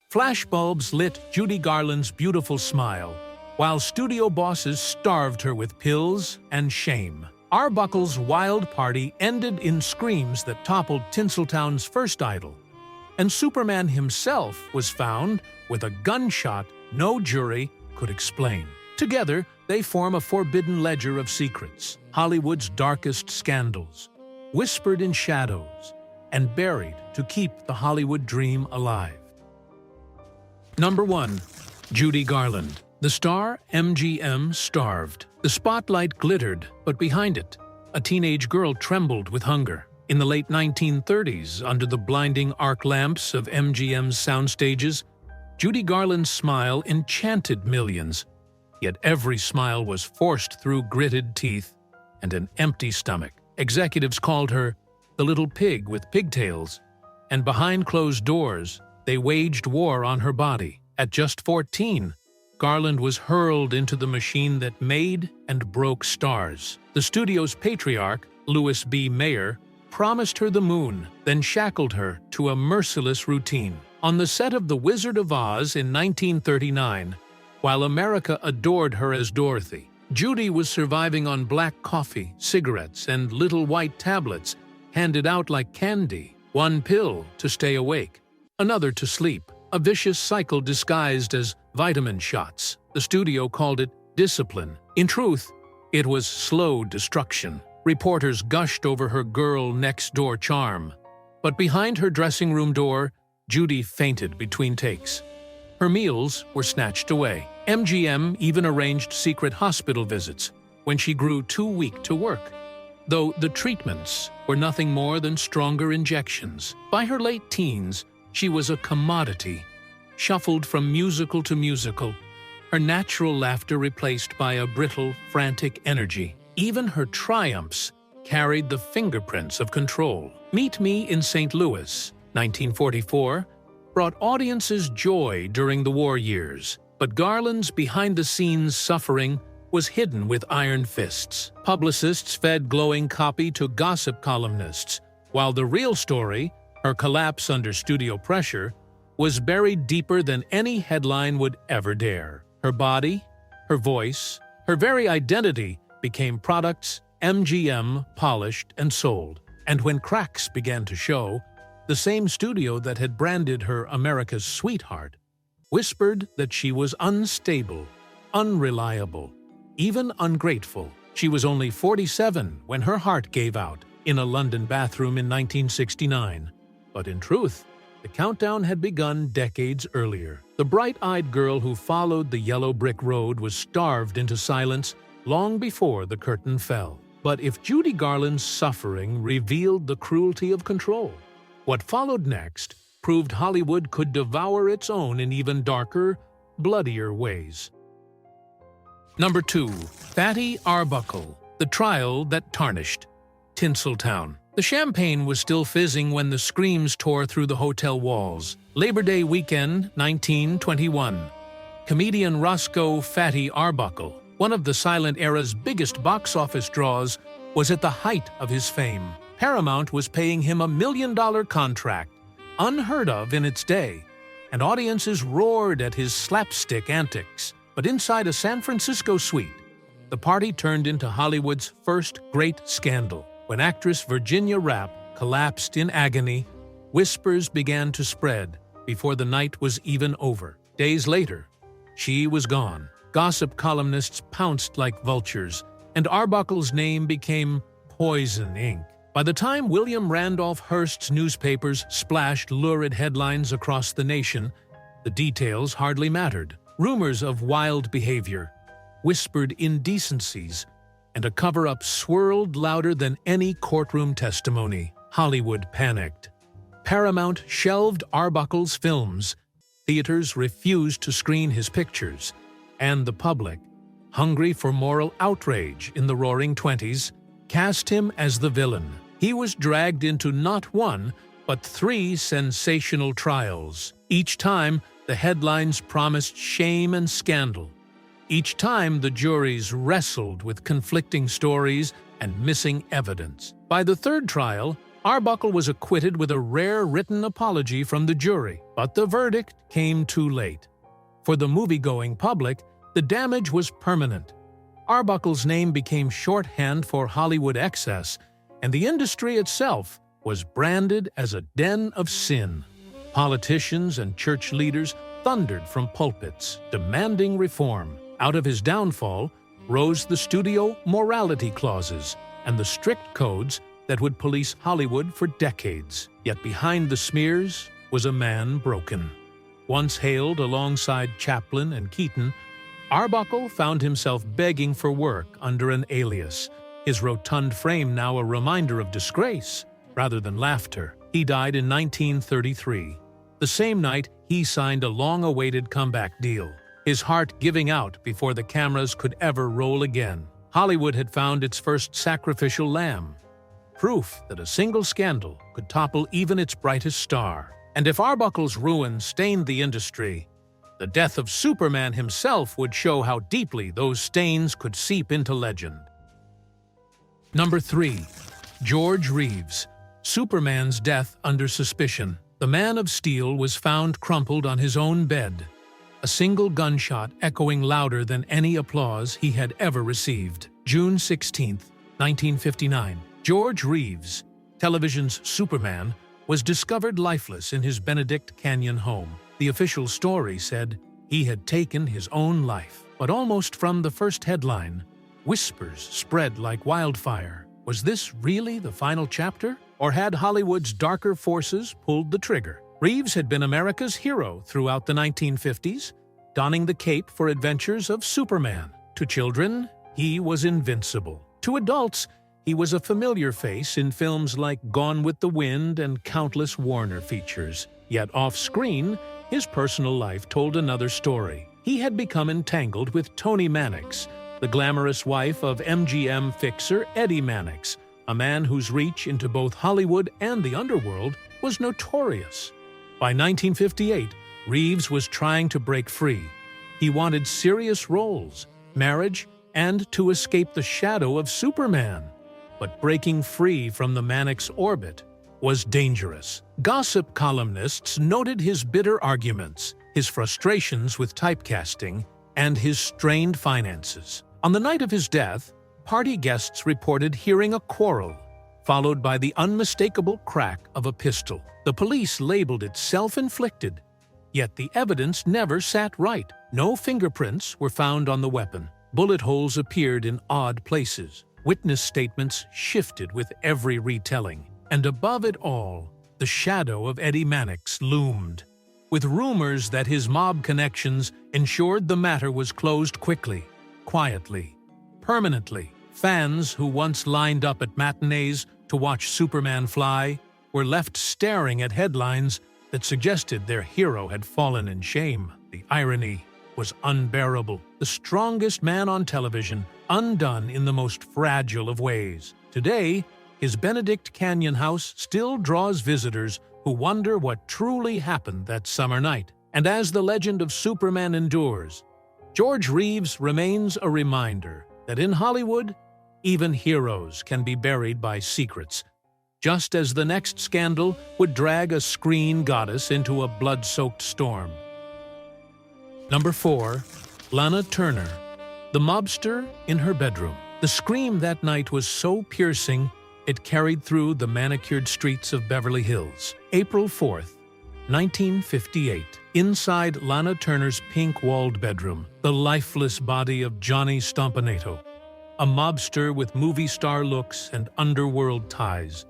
Flashbulbs lit Judy Garland's beautiful smile, while studio bosses starved her with pills and shame. Arbuckle's wild party ended in screams that toppled Tinseltown's first idol, and Superman himself was found with a gunshot no jury could explain. Together, they form a forbidden ledger of secrets, Hollywood's darkest scandals, whispered in shadows and buried to keep the Hollywood dream alive. Number 1. Judy Garland. The star MGM starved. The spotlight glittered, but behind it, a teenage girl trembled with hunger. In the late 1930s, under the blinding arc lamps of MGM's soundstages, Judy Garland's smile enchanted millions. Yet every smile was forced through gritted teeth and an empty stomach. Executives called her the little pig with pigtails, and behind closed doors, they waged war on her body. At just 14, Garland was hurled into the machine that made and broke stars. The studio's patriarch, Louis B. Mayer, promised her the moon, then shackled her to a merciless routine. On the set of The Wizard of Oz in 1939, while America adored her as Dorothy, Judy was surviving on black coffee, cigarettes, and little white tablets handed out like candy. One pill to stay awake, another to sleep. A vicious cycle disguised as vitamin shots. The studio called it discipline. In truth, it was slow destruction. Reporters gushed over her girl-next-door charm. But behind her dressing room door, Judy fainted between takes. Her meals were snatched away. MGM even arranged secret hospital visits when she grew too weak to work, though the treatments were nothing more than stronger injections. By her late teens, she was a commodity, shuffled from musical to musical, her natural laughter replaced by a brittle, frantic energy. Even her triumphs carried the fingerprints of control. Meet Me in St. Louis, 1944, brought audiences joy during the war years, but Garland's behind-the-scenes suffering was hidden with iron fists. Publicists fed glowing copy to gossip columnists, while the real story, her collapse under studio pressure, was buried deeper than any headline would ever dare. Her body, her voice, her very identity became products MGM polished and sold. And when cracks began to show, the same studio that had branded her America's sweetheart whispered that she was unstable, unreliable, even ungrateful. She was only 47 when her heart gave out in a London bathroom in 1969. But in truth, the countdown had begun decades earlier. The bright-eyed girl who followed the yellow brick road was starved into silence long before the curtain fell. But if Judy Garland's suffering revealed the cruelty of control, what followed next proved Hollywood could devour its own in even darker, bloodier ways. Number 2. Fatty Arbuckle, The Trial That Tarnished. Tinseltown. The champagne was still fizzing when the screams tore through the hotel walls. Labor Day weekend, 1921. Comedian Roscoe Fatty Arbuckle, one of the silent era's biggest box office draws, was at the height of his fame. Paramount was paying him $1 million contract, unheard of in its day, and audiences roared at his slapstick antics. But inside a San Francisco suite, the party turned into Hollywood's first great scandal. When actress Virginia Rappe collapsed in agony, whispers began to spread before the night was even over. Days later, she was gone. Gossip columnists pounced like vultures, and Arbuckle's name became poison ink. By the time William Randolph Hearst's newspapers splashed lurid headlines across the nation, the details hardly mattered. Rumors of wild behavior, whispered indecencies, and a cover-up swirled louder than any courtroom testimony. Hollywood panicked. Paramount shelved Arbuckle's films, theaters refused to screen his pictures, and the public, hungry for moral outrage in the Roaring Twenties, cast him as the villain. He was dragged into not one, but 3 sensational trials. Each time, the headlines promised shame and scandal. Each time, the juries wrestled with conflicting stories and missing evidence. By the 3rd trial, Arbuckle was acquitted with a rare written apology from the jury, but the verdict came too late. For the movie-going public, the damage was permanent. Arbuckle's name became shorthand for Hollywood excess, and the industry itself was branded as a den of sin. Politicians and church leaders thundered from pulpits, demanding reform. Out of his downfall rose the studio morality clauses and the strict codes that would police Hollywood for decades. Yet behind the smears was a man broken. Once hailed alongside Chaplin and Keaton, Arbuckle found himself begging for work under an alias, his rotund frame now a reminder of disgrace rather than laughter. He died in 1933. The same night, he signed a long-awaited comeback deal, his heart giving out before the cameras could ever roll again. Hollywood had found its first sacrificial lamb, proof that a single scandal could topple even its brightest star. And if Arbuckle's ruin stained the industry, the death of Superman himself would show how deeply those stains could seep into legend. Number 3. George Reeves. Superman's death under suspicion. The Man of Steel was found crumpled on his own bed, a single gunshot echoing louder than any applause he had ever received. June 16, 1959. George Reeves, television's Superman, was discovered lifeless in his Benedict Canyon home. The official story said he had taken his own life. But almost from the first headline, whispers spread like wildfire. Was this really the final chapter? Or had Hollywood's darker forces pulled the trigger? Reeves had been America's hero throughout the 1950s, donning the cape for adventures of Superman. To children, he was invincible. To adults, he was a familiar face in films like Gone with the Wind and countless Warner features. Yet off-screen, his personal life told another story. He had become entangled with Toni Mannix, the glamorous wife of MGM fixer Eddie Mannix, a man whose reach into both Hollywood and the underworld was notorious. By 1958, Reeves was trying to break free. He wanted serious roles, marriage, and to escape the shadow of Superman. But breaking free from the Mannix orbit was dangerous. Gossip columnists noted his bitter arguments, his frustrations with typecasting, and his strained finances. On the night of his death, party guests reported hearing a quarrel, followed by the unmistakable crack of a pistol. The police labeled it self-inflicted, yet the evidence never sat right. No fingerprints were found on the weapon. Bullet holes appeared in odd places. Witness statements shifted with every retelling. And above it all, the shadow of Eddie Mannix loomed, with rumors that his mob connections ensured the matter was closed quickly, quietly, permanently. Fans who once lined up at matinees to watch Superman fly were left staring at headlines that suggested their hero had fallen in shame. The irony was unbearable. The strongest man on television, undone in the most fragile of ways. Today, his Benedict Canyon house still draws visitors who wonder what truly happened that summer night. And as the legend of Superman endures, George Reeves remains a reminder that in Hollywood, even heroes can be buried by secrets, just as the next scandal would drag a screen goddess into a blood-soaked storm. Number 4. Lana Turner, the mobster in her bedroom. The scream that night was so piercing, it carried through the manicured streets of Beverly Hills. April 4th, 1958. Inside Lana Turner's pink-walled bedroom, the lifeless body of Johnny Stompanato, a mobster with movie star looks and underworld ties,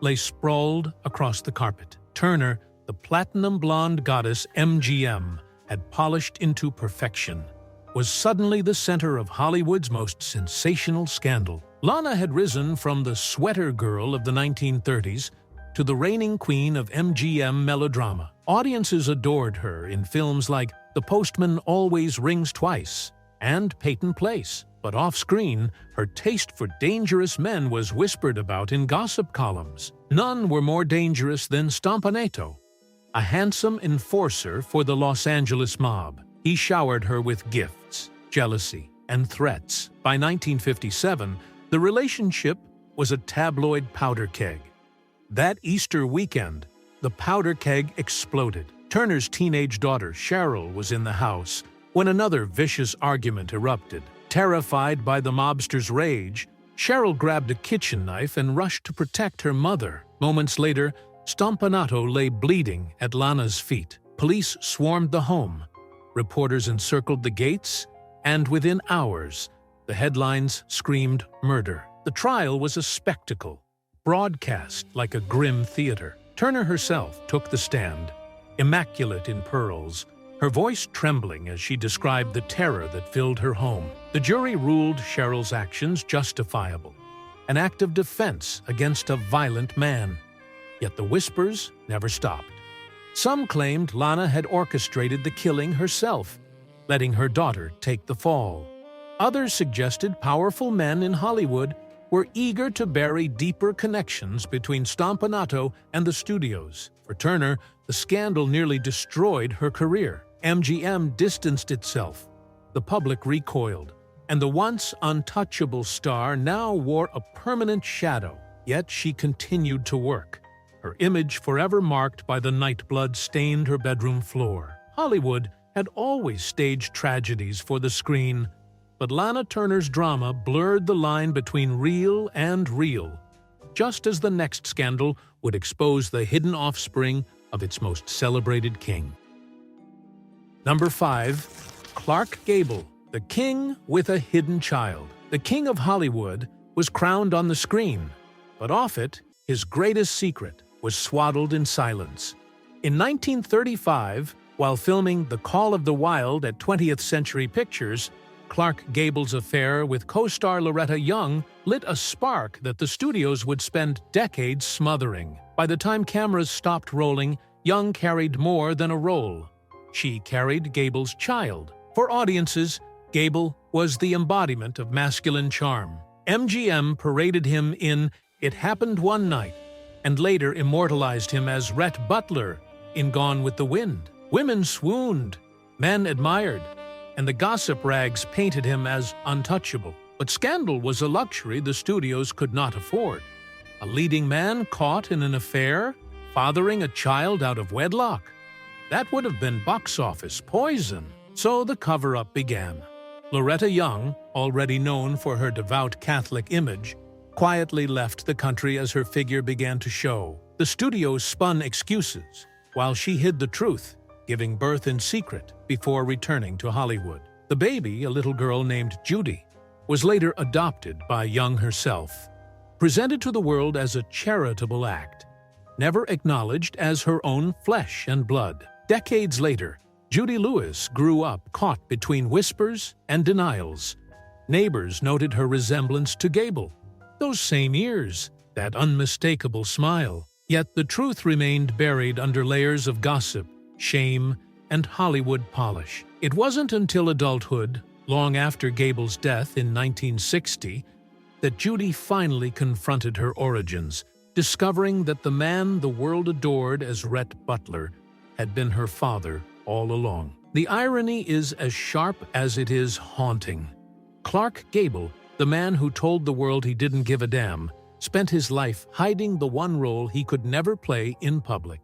lay sprawled across the carpet. Turner, the platinum blonde goddess MGM had polished into perfection, was suddenly the center of Hollywood's most sensational scandal. Lana had risen from the sweater girl of the 1930s to the reigning queen of MGM melodrama. Audiences adored her in films like The Postman Always Rings Twice and Peyton Place. But off-screen, her taste for dangerous men was whispered about in gossip columns. None were more dangerous than Stompanato, a handsome enforcer for the Los Angeles mob. He showered her with gifts, jealousy, and threats. By 1957, the relationship was a tabloid powder keg. That Easter weekend, the powder keg exploded. Turner's teenage daughter, Cheryl, was in the house when another vicious argument erupted. Terrified by the mobster's rage, Cheryl grabbed a kitchen knife and rushed to protect her mother. Moments later, Stompanato lay bleeding at Lana's feet. Police swarmed the home. Reporters encircled the gates, and within hours, the headlines screamed murder. The trial was a spectacle, broadcast like a grim theater. Turner herself took the stand, immaculate in pearls, her voice trembling as she described the terror that filled her home. The jury ruled Cheryl's actions justifiable, an act of defense against a violent man. Yet the whispers never stopped. Some claimed Lana had orchestrated the killing herself, letting her daughter take the fall. Others suggested powerful men in Hollywood were eager to bury deeper connections between Stompanato and the studios. For Turner, the scandal nearly destroyed her career. MGM distanced itself. The public recoiled, and the once untouchable star now wore a permanent shadow. Yet she continued to work, her image forever marked by the nightblood stained her bedroom floor. Hollywood had always staged tragedies for the screen, but Lana Turner's drama blurred the line between real and real, just as the next scandal would expose the hidden offspring of its most celebrated king. Number 5. Clark Gable, the king with a hidden child. The king of Hollywood was crowned on the screen, but off it, his greatest secret was swaddled in silence. In 1935, while filming The Call of the Wild at 20th Century Pictures, Clark Gable's affair with co-star Loretta Young lit a spark that the studios would spend decades smothering. By the time cameras stopped rolling, Young carried more than a role. She carried Gable's child. For audiences, Gable was the embodiment of masculine charm. MGM paraded him in It Happened One Night, and later immortalized him as Rhett Butler in Gone with the Wind. Women swooned, men admired, and the gossip rags painted him as untouchable. But scandal was a luxury the studios could not afford. A leading man caught in an affair, fathering a child out of wedlock. That would have been box office poison. So the cover-up began. Loretta Young, already known for her devout Catholic image, quietly left the country as her figure began to show. The studios spun excuses, while she hid the truth, giving birth in secret before returning to Hollywood. The baby, a little girl named Judy, was later adopted by Young herself, presented to the world as a charitable act, never acknowledged as her own flesh and blood. Decades later, Judy Lewis grew up caught between whispers and denials. Neighbors noted her resemblance to Gable. Those same ears, that unmistakable smile. Yet the truth remained buried under layers of gossip, shame, and Hollywood polish. It wasn't until adulthood, long after Gable's death in 1960, that Judy finally confronted her origins, discovering that the man the world adored as Rhett Butler had been her father all along. The irony is as sharp as it is haunting. Clark Gable, the man who told the world he didn't give a damn, spent his life hiding the one role he could never play in public,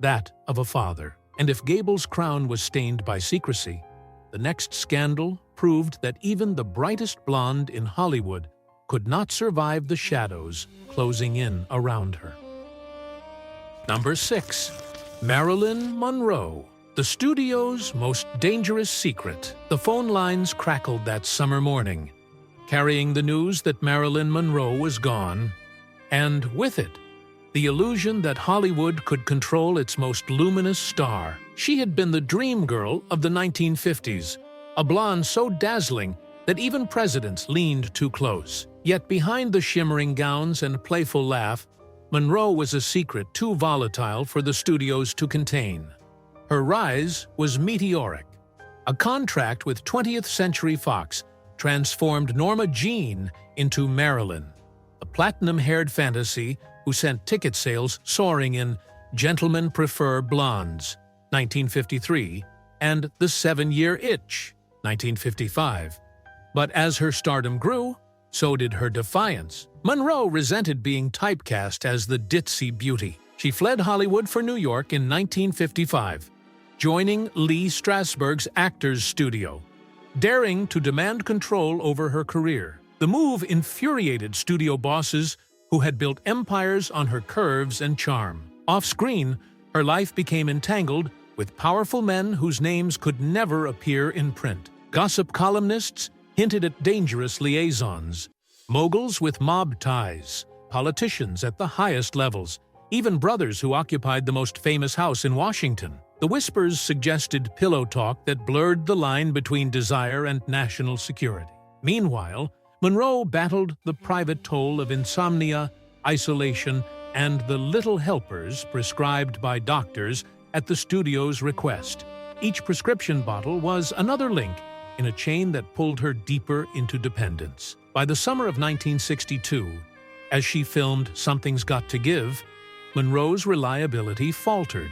that of a father. And if Gable's crown was stained by secrecy, the next scandal proved that even the brightest blonde in Hollywood could not survive the shadows closing in around her. Number 6. Marilyn Monroe, the studio's most dangerous secret. The phone lines crackled that summer morning, carrying the news that Marilyn Monroe was gone, and with it, the illusion that Hollywood could control its most luminous star. She had been the dream girl of the 1950s, a blonde so dazzling that even presidents leaned too close. Yet behind the shimmering gowns and playful laugh, Monroe was a secret too volatile for the studios to contain. Her rise was meteoric. A contract with 20th Century Fox transformed Norma Jean into Marilyn, a platinum-haired fantasy who sent ticket sales soaring in Gentlemen Prefer Blondes, 1953, and The 7-Year Itch, 1955. But as her stardom grew, So did her defiance. Monroe resented being typecast as the ditzy beauty. She fled Hollywood for New York in 1955, joining Lee Strasberg's Actors Studio, daring to demand control over her career. The move infuriated studio bosses who had built empires on her curves and charm. Off-screen, her life became entangled with powerful men whose names could never appear in print. Gossip columnists hinted at dangerous liaisons, moguls with mob ties, politicians at the highest levels, even brothers who occupied the most famous house in Washington. The whispers suggested pillow talk that blurred the line between desire and national security. Meanwhile, Monroe battled the private toll of insomnia, isolation, and the little helpers prescribed by doctors at the studio's request. Each prescription bottle was another link in a chain that pulled her deeper into dependence. By the summer of 1962, as she filmed Something's Got to Give, Monroe's reliability faltered.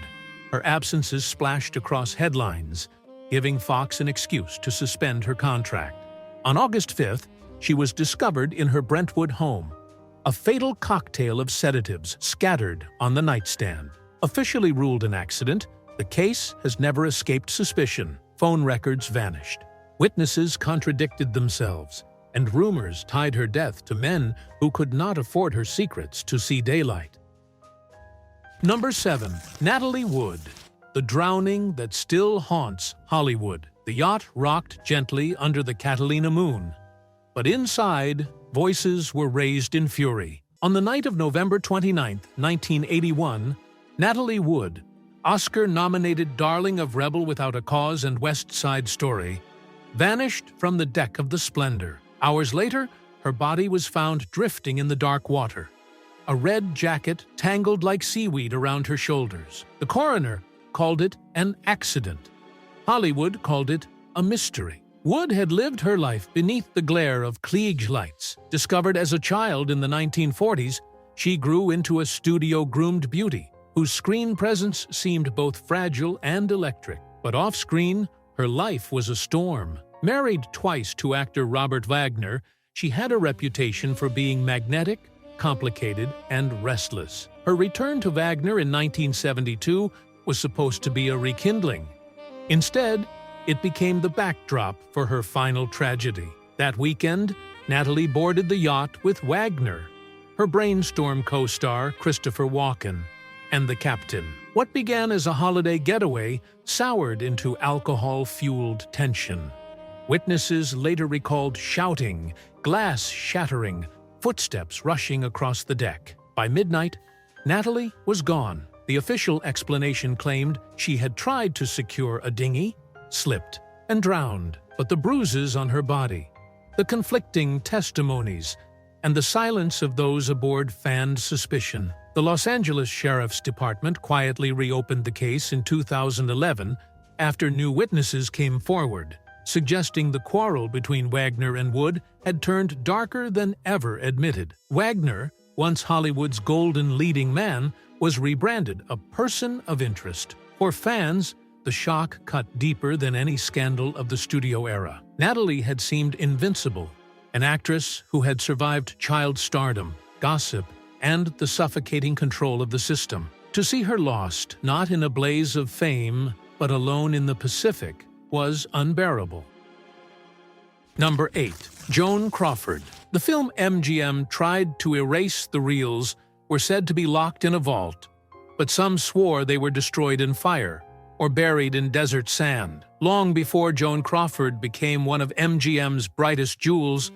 Her absences splashed across headlines, giving Fox an excuse to suspend her contract. On August 5th, she was discovered in her Brentwood home, a fatal cocktail of sedatives scattered on the nightstand. Officially ruled an accident, the case has never escaped suspicion. Phone records vanished. Witnesses contradicted themselves, and rumors tied her death to men who could not afford her secrets to see daylight. Number 7. Natalie Wood. The drowning that still haunts Hollywood. The yacht rocked gently under the Catalina moon, but inside, voices were raised in fury. On the night of November 29, 1981, Natalie Wood, Oscar-nominated darling of Rebel Without a Cause and West Side Story, vanished from the deck of the Splendor. Hours later, her body was found drifting in the dark water, a red jacket tangled like seaweed around her shoulders. The coroner called it an accident. Hollywood called it a mystery. Wood had lived her life beneath the glare of Klieg lights. Discovered as a child in the 1940s, she grew into a studio-groomed beauty, whose screen presence seemed both fragile and electric. But off-screen, her life was a storm. Married twice to actor Robert Wagner, she had a reputation for being magnetic, complicated, and restless. Her return to Wagner in 1972 was supposed to be a rekindling. Instead, it became the backdrop for her final tragedy. That weekend, Natalie boarded the yacht with Wagner, her Brainstorm co-star Christopher Walken, and the captain. What began as a holiday getaway soured into alcohol-fueled tension. Witnesses later recalled shouting, glass shattering, footsteps rushing across the deck. By midnight, Natalie was gone. The official explanation claimed she had tried to secure a dinghy, slipped, and drowned. But the bruises on her body, the conflicting testimonies, and the silence of those aboard fanned suspicion. The Los Angeles Sheriff's Department quietly reopened the case in 2011 after new witnesses came forward, suggesting the quarrel between Wagner and Wood had turned darker than ever admitted. Wagner, once Hollywood's golden leading man, was rebranded a person of interest. For fans, the shock cut deeper than any scandal of the studio era. Natalie had seemed invincible, an actress who had survived child stardom, gossip, and the suffocating control of the system. To see her lost, not in a blaze of fame, but alone in the Pacific, was unbearable. Number 8. Joan Crawford. The film MGM tried to erase the reels were said to be locked in a vault, but some swore they were destroyed in fire or buried in desert sand. Long before Joan Crawford became one of MGM's brightest jewels,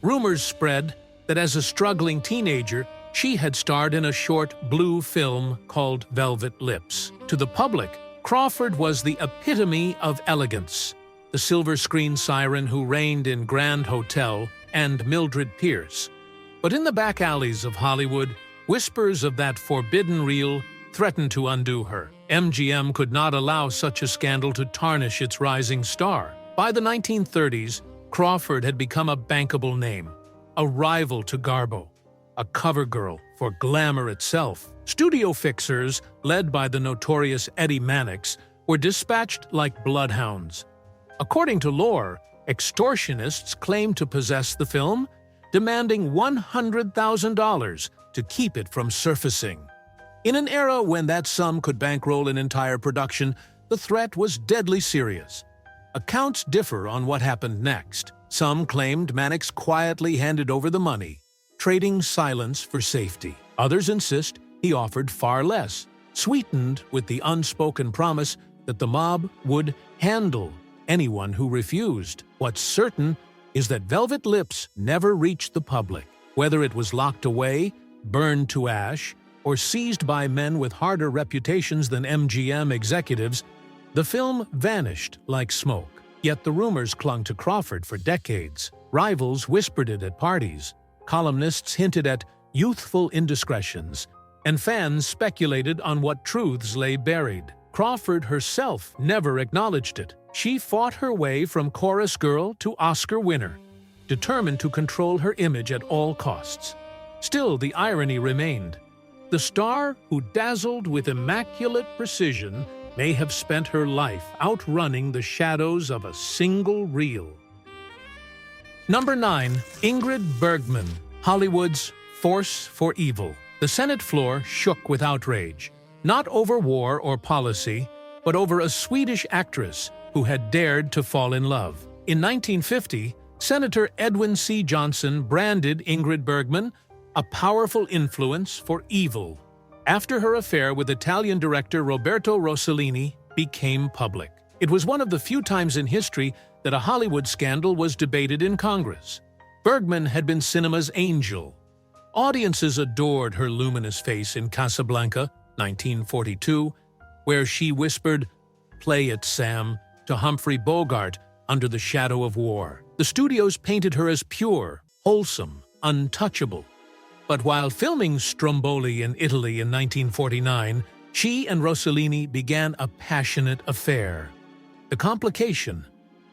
rumors spread that as a struggling teenager, she had starred in a short blue film called Velvet Lips. To the public, Crawford was the epitome of elegance, the silver screen siren who reigned in Grand Hotel and Mildred Pierce. But in the back alleys of Hollywood, whispers of that forbidden reel threatened to undo her. MGM could not allow such a scandal to tarnish its rising star. By the 1930s, Crawford had become a bankable name, a rival to Garbo, a cover girl for glamour itself. Studio fixers, led by the notorious Eddie Mannix, were dispatched like bloodhounds. According to lore, extortionists claimed to possess the film, demanding $100,000 to keep it from surfacing. In an era when that sum could bankroll an entire production, the threat was deadly serious. Accounts differ on what happened next. Some claimed Mannix quietly handed over the money, trading silence for safety. Others insist he offered far less, sweetened with the unspoken promise that the mob would handle anyone who refused. What's certain is that Velvet Lips never reached the public. Whether it was locked away, burned to ash, or seized by men with harder reputations than MGM executives, the film vanished like smoke. Yet the rumors clung to Crawford for decades. Rivals whispered it at parties. Columnists hinted at youthful indiscretions, and fans speculated on what truths lay buried. Crawford herself never acknowledged it. She fought her way from chorus girl to Oscar winner, determined to control her image at all costs. Still, the irony remained. The star who dazzled with immaculate precision may have spent her life outrunning the shadows of a single reel. Number 9. Ingrid Bergman, Hollywood's force for evil. The Senate floor shook with outrage, not over war or policy, but over a Swedish actress who had dared to fall in love. In 1950, Senator Edwin C. Johnson branded Ingrid Bergman a powerful influence for evil after her affair with Italian director Roberto Rossellini became public. It was one of the few times in history that a Hollywood scandal was debated in Congress. Bergman had been cinema's angel. Audiences adored her luminous face in Casablanca, 1942, where she whispered, "Play it, Sam," to Humphrey Bogart under the shadow of war. The studios painted her as pure, wholesome, untouchable. But while filming Stromboli in Italy in 1949, she and Rossellini began a passionate affair. The complication: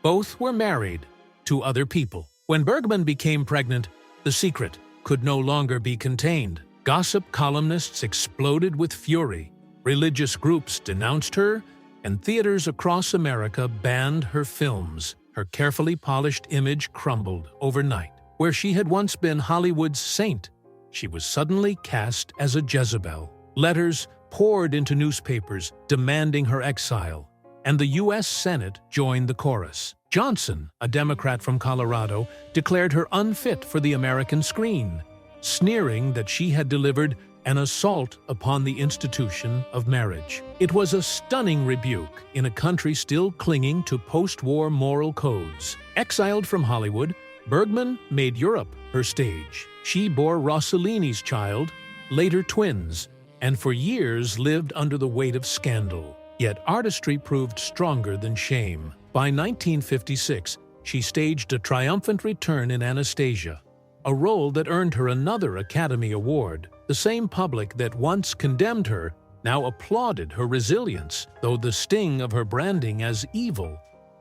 both were married to other people. When Bergman became pregnant, the secret could no longer be contained. Gossip columnists exploded with fury. Religious groups denounced her, and theaters across America banned her films. Her carefully polished image crumbled overnight. Where she had once been Hollywood's saint, she was suddenly cast as a Jezebel. Letters poured into newspapers demanding her exile, and the U.S. Senate joined the chorus. Johnson, a Democrat from Colorado, declared her unfit for the American screen, sneering that she had delivered an assault upon the institution of marriage. It was a stunning rebuke in a country still clinging to post-war moral codes. Exiled from Hollywood, Bergman made Europe her stage. She bore Rossellini's child, later twins, and for years lived under the weight of scandal. Yet artistry proved stronger than shame. By 1956, she staged a triumphant return in Anastasia, a role that earned her another Academy Award. The same public that once condemned her now applauded her resilience, though the sting of her branding as evil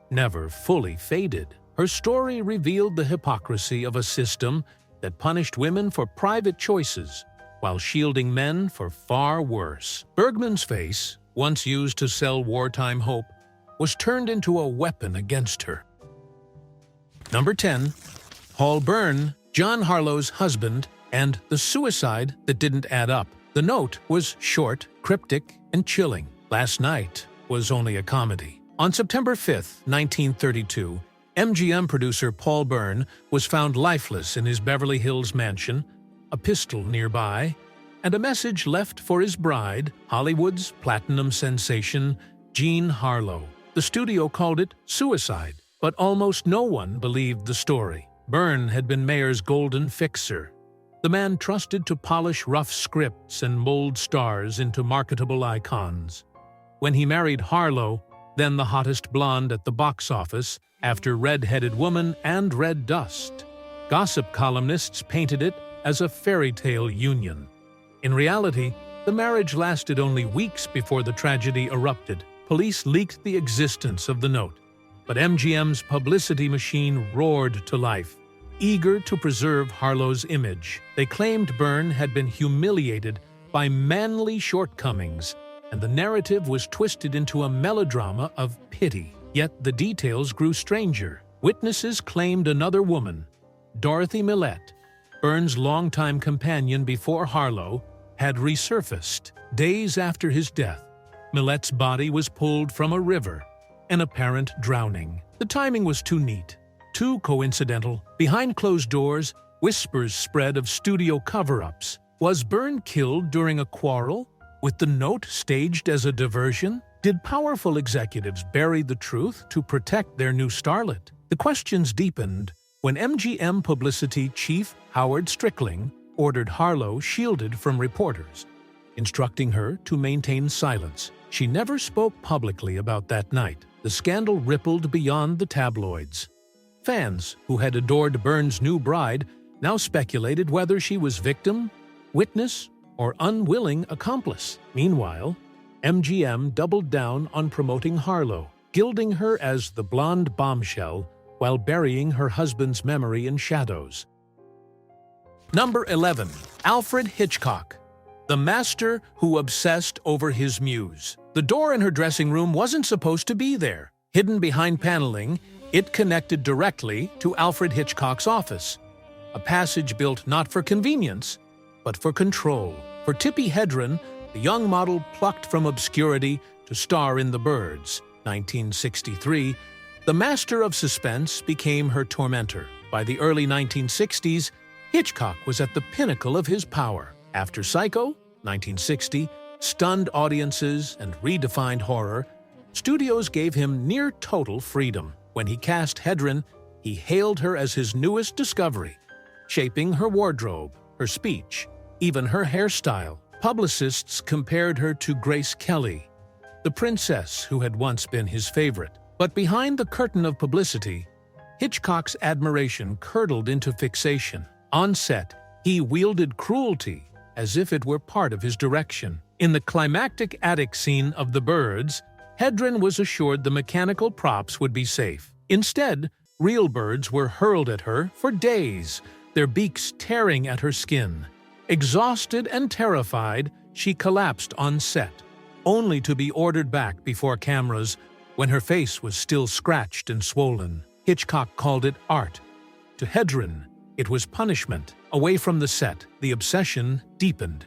never fully faded. Her story revealed the hypocrisy of a system that punished women for private choices while shielding men for far worse. Bergman's face, once used to sell wartime hope, was turned into a weapon against her. Number 10. Paul Bern, John Harlow's husband, and the suicide that didn't add up. The note was short, cryptic, and chilling. Last night was only a comedy. On September 5, 1932, MGM producer Paul Bern was found lifeless in his Beverly Hills mansion, a pistol nearby, and a message left for his bride, Hollywood's platinum sensation, Jean Harlow. The studio called it suicide, but almost no one believed the story. Bern had been Mayer's golden fixer, the man trusted to polish rough scripts and mold stars into marketable icons. When he married Harlow, then the hottest blonde at the box office, after Red-Headed Woman and Red Dust, gossip columnists painted it as a fairy tale union. In reality, the marriage lasted only weeks before the tragedy erupted. Police leaked the existence of the note, but MGM's publicity machine roared to life, eager to preserve Harlow's image. They claimed Bern had been humiliated by manly shortcomings, and the narrative was twisted into a melodrama of pity. Yet the details grew stranger. Witnesses claimed another woman, Dorothy Millette, Bern's longtime companion before Harlow, had resurfaced. Days after his death, Millette's body was pulled from a river, an apparent drowning. The timing was too neat, too coincidental. Behind closed doors, whispers spread of studio cover-ups. Was Bern killed during a quarrel, with the note staged as a diversion? Did powerful executives bury the truth to protect their new starlet? The questions deepened when MGM publicity chief Howard Strickling ordered Harlow shielded from reporters, instructing her to maintain silence. She never spoke publicly about that night. The scandal rippled beyond the tabloids. Fans who had adored Bern's new bride now speculated whether she was victim, witness, or unwilling accomplice. Meanwhile, MGM doubled down on promoting Harlow, gilding her as the blonde bombshell while burying her husband's memory in shadows. Number 11. Alfred Hitchcock, the master who obsessed over his muse. The door in her dressing room wasn't supposed to be there. Hidden behind paneling, it connected directly to Alfred Hitchcock's office, a passage built not for convenience, but for control. For Tippi Hedren, the young model plucked from obscurity to star in The Birds, 1963, the master of suspense became her tormentor. By the early 1960s, Hitchcock was at the pinnacle of his power. After Psycho, 1960, stunned audiences and redefined horror, studios gave him near-total freedom. When he cast Hedren, he hailed her as his newest discovery, shaping her wardrobe, her speech, even her hairstyle. Publicists compared her to Grace Kelly, the princess who had once been his favorite. But behind the curtain of publicity, Hitchcock's admiration curdled into fixation. On set, he wielded cruelty as if it were part of his direction. In the climactic attic scene of The Birds, Hedren was assured the mechanical props would be safe. Instead, real birds were hurled at her for days, their beaks tearing at her skin. Exhausted and terrified, she collapsed on set, only to be ordered back before cameras when her face was still scratched and swollen. Hitchcock called it art. To Hedren, it was punishment. Away from the set, the obsession deepened.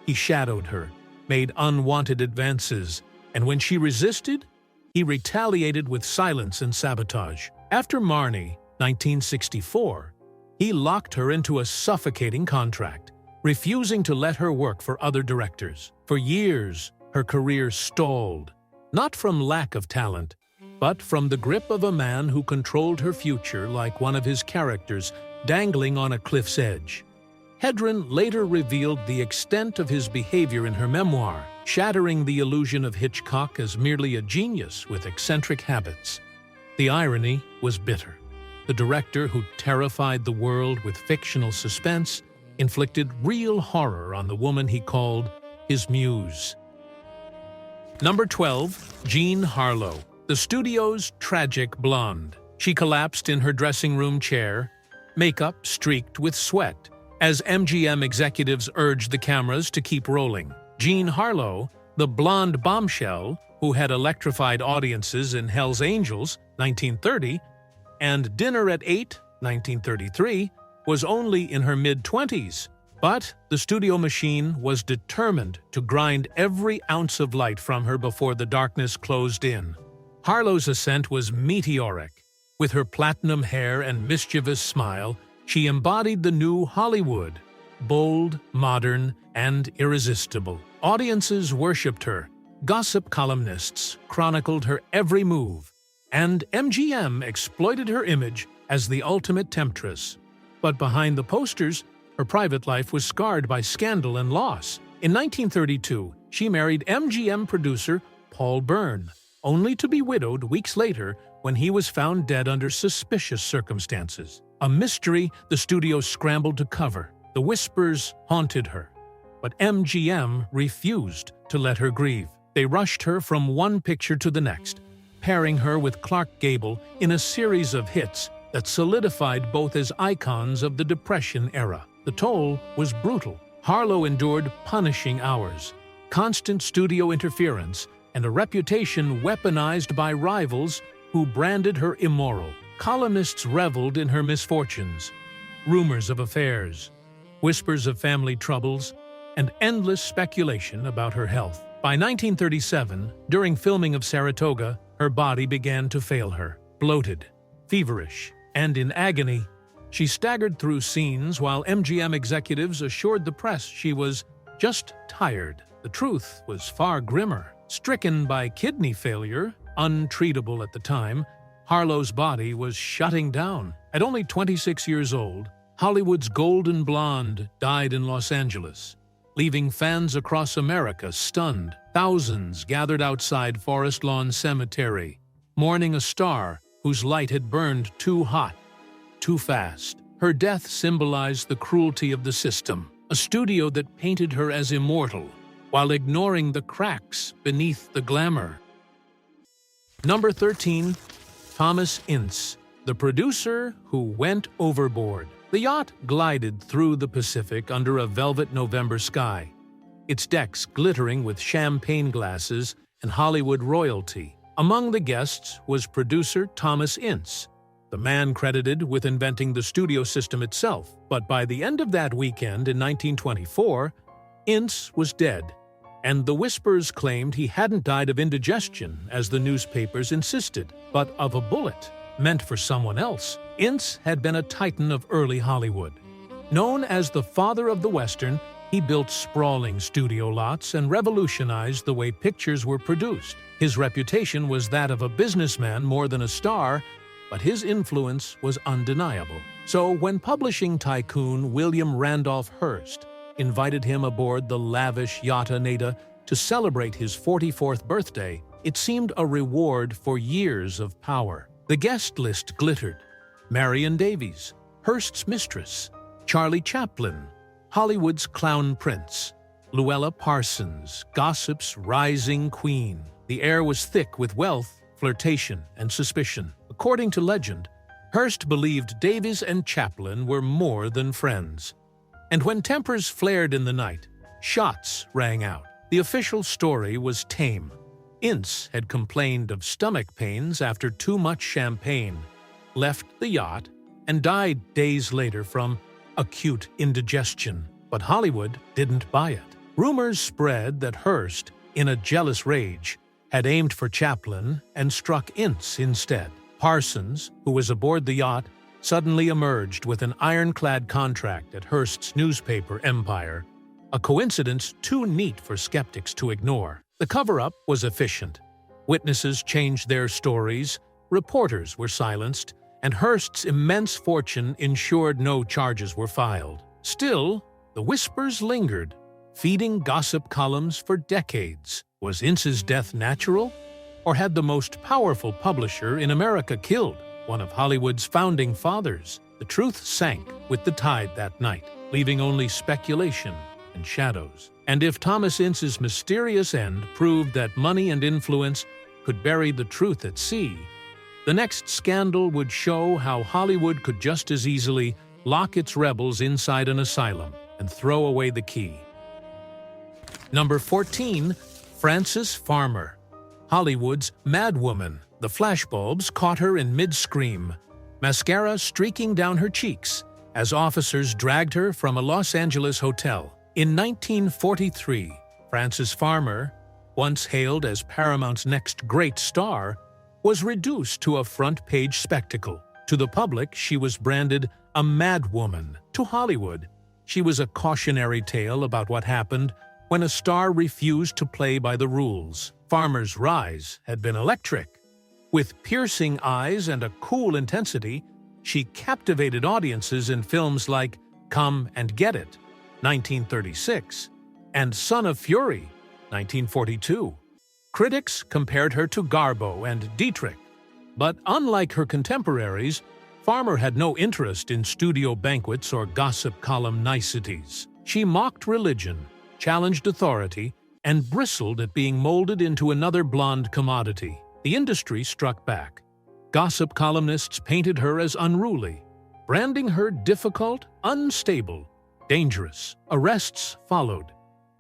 He shadowed her, made unwanted advances, and when she resisted, he retaliated with silence and sabotage. After Marnie, 1964, he locked her into a suffocating contract, refusing to let her work for other directors. For years, her career stalled, not from lack of talent, but from the grip of a man who controlled her future like one of his characters dangling on a cliff's edge. Hedren later revealed the extent of his behavior in her memoir, shattering the illusion of Hitchcock as merely a genius with eccentric habits. The irony was bitter. The director who terrified the world with fictional suspense inflicted real horror on the woman he called his muse. Number 12. Jean Harlow, the studio's tragic blonde. She collapsed in her dressing room chair, makeup streaked with sweat, as MGM executives urged the cameras to keep rolling. Jean Harlow, the blonde bombshell who had electrified audiences in Hell's Angels, 1930, and Dinner at 8, 1933, was only in her mid-20s. But the studio machine was determined to grind every ounce of light from her before the darkness closed in. Harlow's ascent was meteoric. With her platinum hair and mischievous smile, she embodied the new Hollywood, bold, modern, and irresistible. Audiences worshipped her, gossip columnists chronicled her every move, and MGM exploited her image as the ultimate temptress. But behind the posters, her private life was scarred by scandal and loss. In 1932, she married MGM producer Paul Bern, only to be widowed weeks later when he was found dead under suspicious circumstances. A mystery the studio scrambled to cover. The whispers haunted her, but MGM refused to let her grieve. They rushed her from one picture to the next, pairing her with Clark Gable in a series of hits that solidified both as icons of the Depression era. The toll was brutal. Harlow endured punishing hours, constant studio interference, and a reputation weaponized by rivals who branded her immoral. Columnists reveled in her misfortunes, rumors of affairs, whispers of family troubles, and endless speculation about her health. By 1937, during filming of Saratoga, her body began to fail her. Bloated, feverish, and in agony, she staggered through scenes while MGM executives assured the press she was just tired. The truth was far grimmer. Stricken by kidney failure, untreatable at the time, Harlow's body was shutting down. At only 26 years old, Hollywood's golden blonde died in Los Angeles, leaving fans across America stunned. Thousands gathered outside Forest Lawn Cemetery, mourning a star whose light had burned too hot, too fast. Her death symbolized the cruelty of the system, a studio that painted her as immortal, while ignoring the cracks beneath the glamour. Number 13. Thomas Ince, the producer who went overboard. The yacht glided through the Pacific under a velvet November sky, its decks glittering with champagne glasses and Hollywood royalty. Among the guests was producer Thomas Ince, the man credited with inventing the studio system itself. But by the end of that weekend in 1924, Ince was dead, and the whispers claimed he hadn't died of indigestion, as the newspapers insisted, but of a bullet meant for someone else. Ince had been a titan of early Hollywood. Known as the father of the Western, he built sprawling studio lots and revolutionized the way pictures were produced. His reputation was that of a businessman more than a star, but his influence was undeniable. So when publishing tycoon William Randolph Hearst invited him aboard the lavish yacht Oneida to celebrate his 44th birthday, it seemed a reward for years of power. The guest list glittered: Marion Davies, Hearst's mistress; Charlie Chaplin, Hollywood's clown prince; Luella Parsons, gossip's rising queen. The air was thick with wealth, flirtation, and suspicion. According to legend, Hearst believed Davies and Chaplin were more than friends. And when tempers flared in the night, shots rang out. The official story was tame. Ince had complained of stomach pains after too much champagne, left the yacht, and died days later from acute indigestion. But Hollywood didn't buy it. Rumors spread that Hearst, in a jealous rage, had aimed for Chaplin and struck Ince instead. Parsons, who was aboard the yacht, suddenly emerged with an ironclad contract at Hearst's newspaper empire, a coincidence too neat for skeptics to ignore. The cover-up was efficient. Witnesses changed their stories, reporters were silenced, and Hearst's immense fortune ensured no charges were filed. Still, the whispers lingered, feeding gossip columns for decades. Was Ince's death natural, or had the most powerful publisher in America killed one of Hollywood's founding fathers? The truth sank with the tide that night, leaving only speculation and shadows. And if Thomas Ince's mysterious end proved that money and influence could bury the truth at sea, the next scandal would show how Hollywood could just as easily lock its rebels inside an asylum and throw away the key. Number 14. Frances Farmer, Hollywood's madwoman. The flashbulbs caught her in mid-scream, mascara streaking down her cheeks, as officers dragged her from a Los Angeles hotel. In 1943, Frances Farmer, once hailed as Paramount's next great star, was reduced to a front-page spectacle. To the public, she was branded a madwoman. To Hollywood, she was a cautionary tale about what happened when a star refused to play by the rules. Farmer's rise had been electric. With piercing eyes and a cool intensity, she captivated audiences in films like Come and Get It, 1936, and Son of Fury, 1942. Critics compared her to Garbo and Dietrich, but unlike her contemporaries, Farmer had no interest in studio banquets or gossip column niceties. She mocked religion, challenged authority, and bristled at being molded into another blonde commodity. The industry struck back. Gossip columnists painted her as unruly, branding her difficult, unstable, dangerous. Arrests followed.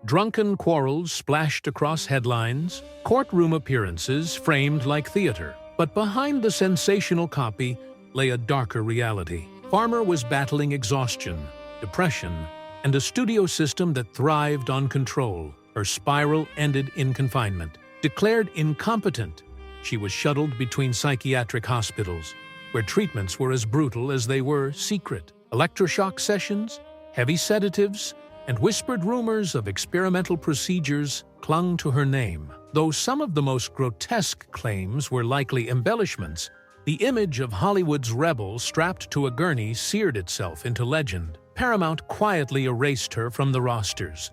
Drunken quarrels splashed across headlines, courtroom appearances framed like theater. But behind the sensational copy lay a darker reality. Farmer was battling exhaustion, depression, and a studio system that thrived on control. Her spiral ended in confinement. Declared incompetent, she was shuttled between psychiatric hospitals, where treatments were as brutal as they were secret. Electroshock sessions, heavy sedatives, and whispered rumors of experimental procedures clung to her name. Though some of the most grotesque claims were likely embellishments, the image of Hollywood's rebel strapped to a gurney seared itself into legend. Paramount quietly erased her from the rosters,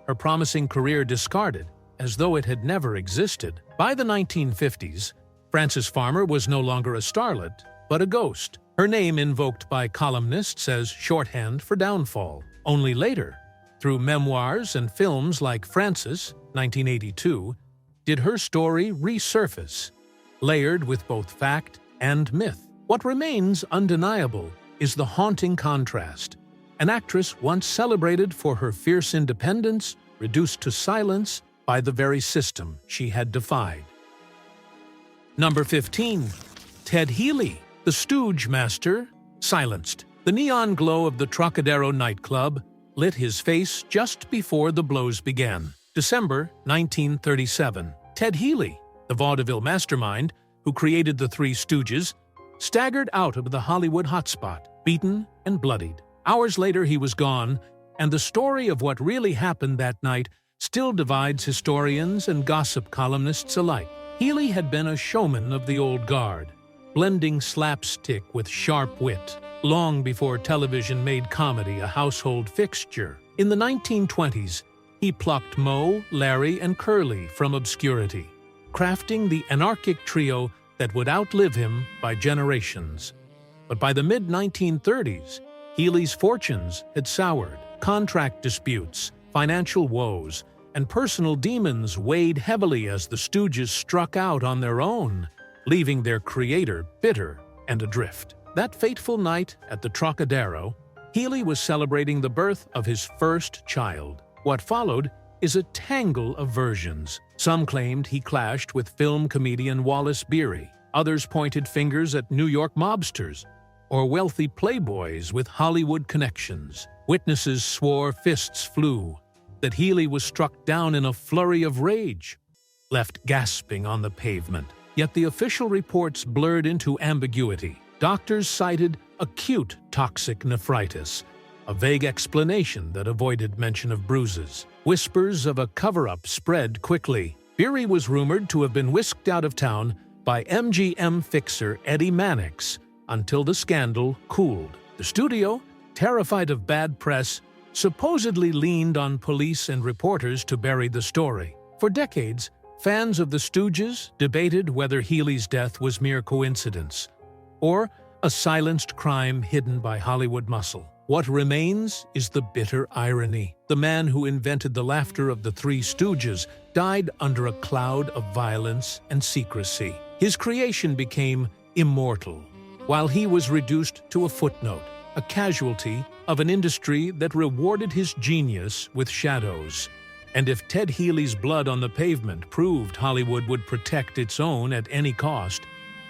her promising career discarded, as though it had never existed. By the 1950s, Frances Farmer was no longer a starlet, but a ghost, her name invoked by columnists as shorthand for downfall. Only later, through memoirs and films like Frances, 1982, did her story resurface, layered with both fact and myth. What remains undeniable is the haunting contrast. An actress once celebrated for her fierce independence, reduced to silence by the very system she had defied. Number 15. Ted Healy, the stooge master, silenced. The neon glow of the Trocadero nightclub lit his face just before the blows began. December 1937. Ted Healy, the vaudeville mastermind who created the Three Stooges, staggered out of the Hollywood hotspot, beaten and bloodied. Hours later he was gone, and the story of what really happened that night still divides historians and gossip columnists alike. Healy had been a showman of the old guard, blending slapstick with sharp wit, long before television made comedy a household fixture. In the 1920s, he plucked Moe, Larry, and Curly from obscurity, crafting the anarchic trio that would outlive him by generations. But by the mid-1930s, Healy's fortunes had soured. Contract disputes, financial woes, and personal demons weighed heavily as the Stooges struck out on their own, leaving their creator bitter and adrift. That fateful night at the Trocadero, Healy was celebrating the birth of his first child. What followed is a tangle of versions. Some claimed he clashed with film comedian Wallace Beery. Others pointed fingers at New York mobsters or wealthy playboys with Hollywood connections. Witnesses swore fists flew, that Healy was struck down in a flurry of rage, left gasping on the pavement. Yet the official reports blurred into ambiguity. Doctors cited acute toxic nephritis, a vague explanation that avoided mention of bruises. Whispers of a cover-up spread quickly. Beery was rumored to have been whisked out of town by MGM fixer Eddie Mannix until the scandal cooled. The studio, terrified of bad press, supposedly leaned on police and reporters to bury the story. For decades, fans of the Stooges debated whether Healy's death was mere coincidence or a silenced crime hidden by Hollywood muscle. What remains is the bitter irony. The man who invented the laughter of the Three Stooges died under a cloud of violence and secrecy. His creation became immortal, while he was reduced to a footnote, a casualty of an industry that rewarded his genius with shadows. And if Ted Healy's blood on the pavement proved Hollywood would protect its own at any cost,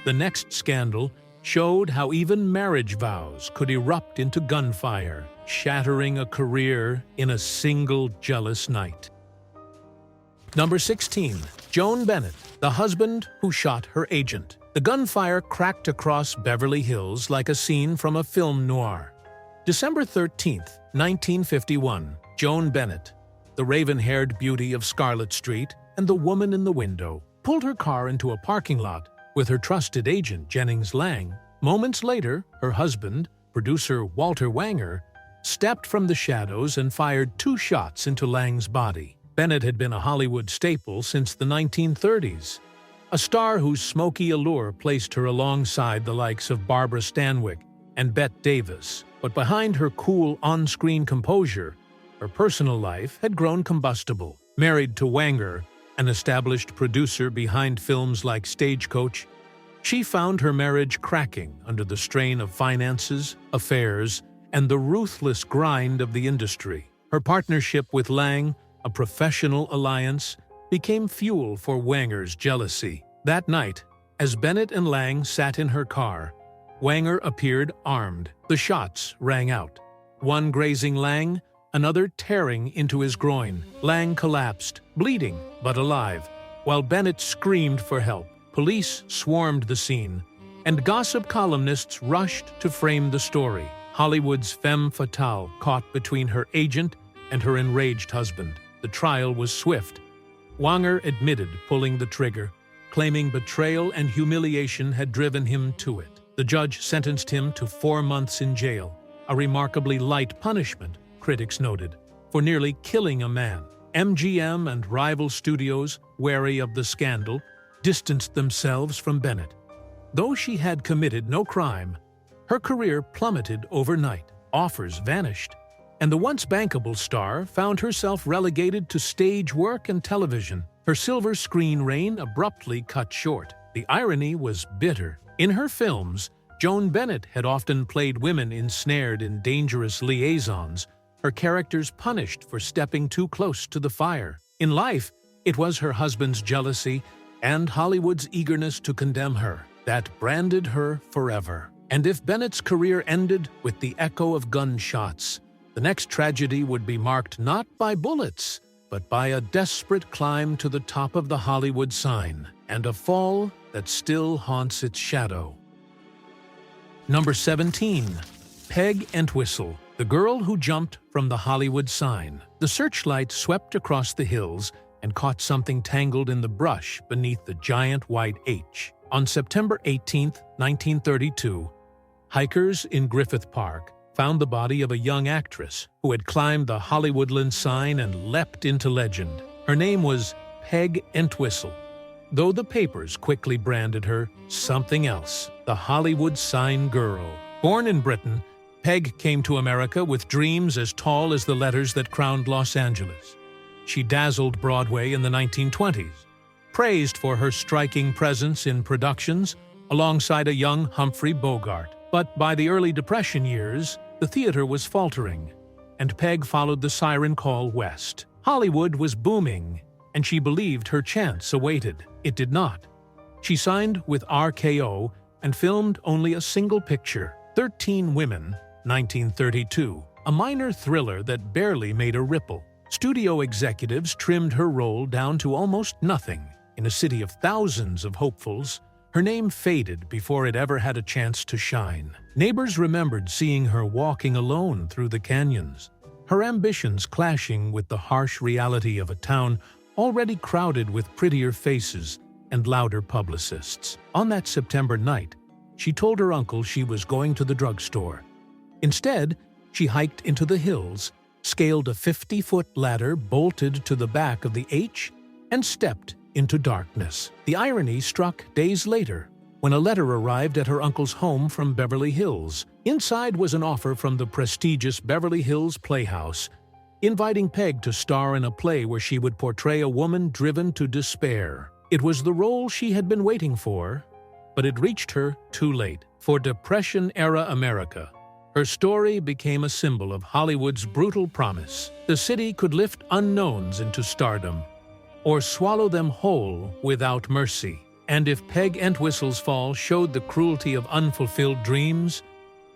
the next scandal showed how even marriage vows could erupt into gunfire, shattering a career in a single jealous night. Number 16. Joan Bennett, the husband who shot her agent. The gunfire cracked across Beverly Hills like a scene from a film noir. December 13, 1951, Joan Bennett, the raven-haired beauty of Scarlet Street and the woman in the window, pulled her car into a parking lot with her trusted agent Jennings Lang. Moments later, her husband, producer Walter Wanger, stepped from the shadows and fired 2 shots into Lang's body. Bennett had been a Hollywood staple since the 1930s, a star whose smoky allure placed her alongside the likes of Barbara Stanwyck and Bette Davis. But behind her cool on-screen composure, her personal life had grown combustible. Married to Wanger, an established producer behind films like Stagecoach, she found her marriage cracking under the strain of finances, affairs, and the ruthless grind of the industry. Her partnership with Lang, a professional alliance, became fuel for Wanger's jealousy. That night, as Bennett and Lang sat in her car, Wanger appeared armed. The shots rang out. One grazing Lang, another tearing into his groin. Lang collapsed, bleeding but alive, while Bennett screamed for help. Police swarmed the scene, and gossip columnists rushed to frame the story. Hollywood's femme fatale caught between her agent and her enraged husband. The trial was swift. Wanger admitted pulling the trigger, claiming betrayal and humiliation had driven him to it. The judge sentenced him to 4 months in jail, a remarkably light punishment, critics noted, for nearly killing a man. MGM and rival studios, wary of the scandal, distanced themselves from Bennett. Though she had committed no crime, her career plummeted overnight. Offers vanished, and the once bankable star found herself relegated to stage work and television. Her silver screen reign abruptly cut short. The irony was bitter. In her films, Joan Bennett had often played women ensnared in dangerous liaisons, her characters punished for stepping too close to the fire. In life, it was her husband's jealousy and Hollywood's eagerness to condemn her that branded her forever. And if Bennett's career ended with the echo of gunshots, the next tragedy would be marked not by bullets, but by a desperate climb to the top of the Hollywood sign, and a fall that still haunts its shadow. Number 17. Peg Entwistle, the girl who jumped from the Hollywood sign. The searchlight swept across the hills and caught something tangled in the brush beneath the giant white H. On September 18, 1932, hikers in Griffith Park found the body of a young actress who had climbed the Hollywoodland sign and leapt into legend. Her name was Peg Entwistle, though the papers quickly branded her something else, the Hollywood sign girl. Born in Britain, Peg came to America with dreams as tall as the letters that crowned Los Angeles. She dazzled Broadway in the 1920s, praised for her striking presence in productions alongside a young Humphrey Bogart. But by the early Depression years, the theater was faltering, and Peg followed the siren call west. Hollywood was booming, and she believed her chance awaited. It did not. She signed with RKO and filmed only a single picture, 13 Women, 1932, a minor thriller that barely made a ripple. Studio executives trimmed her role down to almost nothing. In a city of thousands of hopefuls, her name faded before it ever had a chance to shine. Neighbors remembered seeing her walking alone through the canyons, her ambitions clashing with the harsh reality of a town already crowded with prettier faces and louder publicists. On that September night, she told her uncle she was going to the drugstore. Instead, she hiked into the hills, scaled a 50-foot ladder bolted to the back of the H, and stepped into darkness. The irony struck days later, when a letter arrived at her uncle's home from Beverly Hills. Inside was an offer from the prestigious Beverly Hills Playhouse, inviting Peg to star in a play where she would portray a woman driven to despair. It was the role she had been waiting for, but it reached her too late. For Depression-era America, her story became a symbol of Hollywood's brutal promise. The city could lift unknowns into stardom, or swallow them whole without mercy. And if Peg Entwistle's fall showed the cruelty of unfulfilled dreams,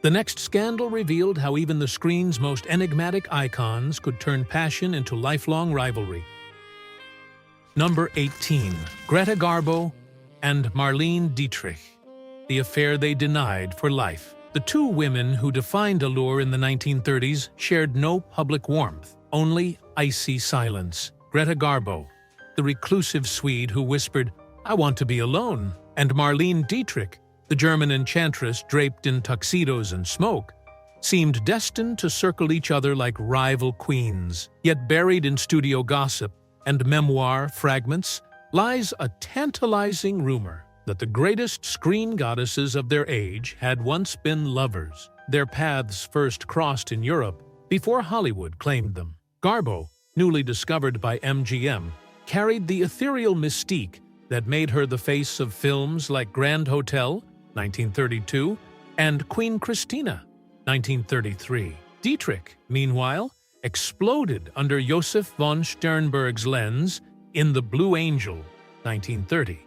the next scandal revealed how even the screen's most enigmatic icons could turn passion into lifelong rivalry. Number 18. Greta Garbo and Marlene Dietrich, the affair they denied for life. The two women who defined allure in the 1930s shared no public warmth, only icy silence. Greta Garbo, the reclusive Swede who whispered, "I want to be alone," and Marlene Dietrich, the German enchantress draped in tuxedos and smoke, seemed destined to circle each other like rival queens. Yet buried in studio gossip and memoir fragments lies a tantalizing rumor that the greatest screen goddesses of their age had once been lovers. Their paths first crossed in Europe before Hollywood claimed them. Garbo, newly discovered by MGM, carried the ethereal mystique that made her the face of films like Grand Hotel, 1932, and Queen Christina, 1933. Dietrich, meanwhile, exploded under Josef von Sternberg's lens in The Blue Angel, 1930.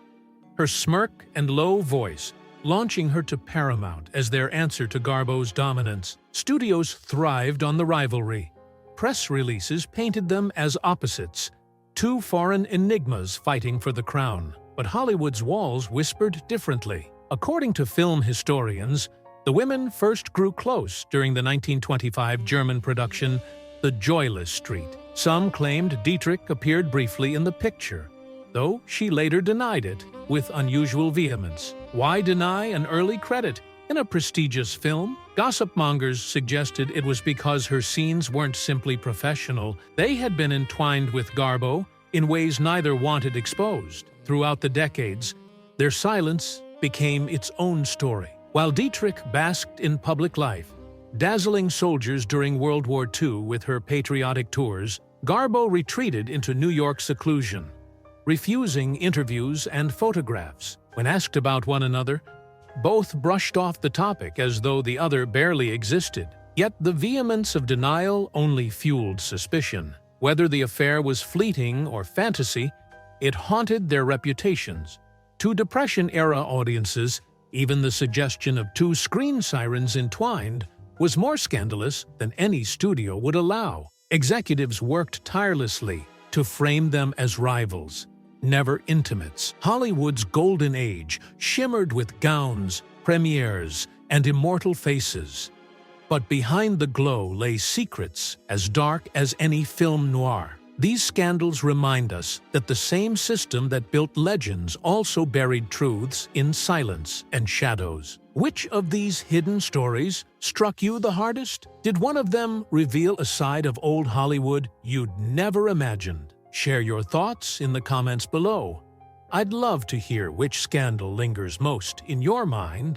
Her smirk and low voice launching her to Paramount as their answer to Garbo's dominance. Studios thrived on the rivalry. Press releases painted them as opposites, two foreign enigmas fighting for the crown. But Hollywood's walls whispered differently. According to film historians, the women first grew close during the 1925 German production, The Joyless Street. Some claimed Dietrich appeared briefly in the picture, though she later denied it with unusual vehemence. Why deny an early credit in a prestigious film? Gossipmongers suggested it was because her scenes weren't simply professional. They had been entwined with Garbo in ways neither wanted exposed. Throughout the decades, their silence became its own story. While Dietrich basked in public life, dazzling soldiers during World War II with her patriotic tours, Garbo retreated into New York seclusion, refusing interviews and photographs. When asked about one another, both brushed off the topic as though the other barely existed. Yet the vehemence of denial only fueled suspicion. Whether the affair was fleeting or fantasy, it haunted their reputations. To Depression-era audiences, even the suggestion of two screen sirens entwined was more scandalous than any studio would allow. Executives worked tirelessly to frame them as rivals, never intimates. Hollywood's golden age shimmered with gowns, premieres, and immortal faces. But behind the glow lay secrets as dark as any film noir. These scandals remind us that the same system that built legends also buried truths in silence and shadows. Which of these hidden stories struck you the hardest? Did one of them reveal a side of old Hollywood you'd never imagined? Share your thoughts in the comments below. I'd love to hear which scandal lingers most in your mind.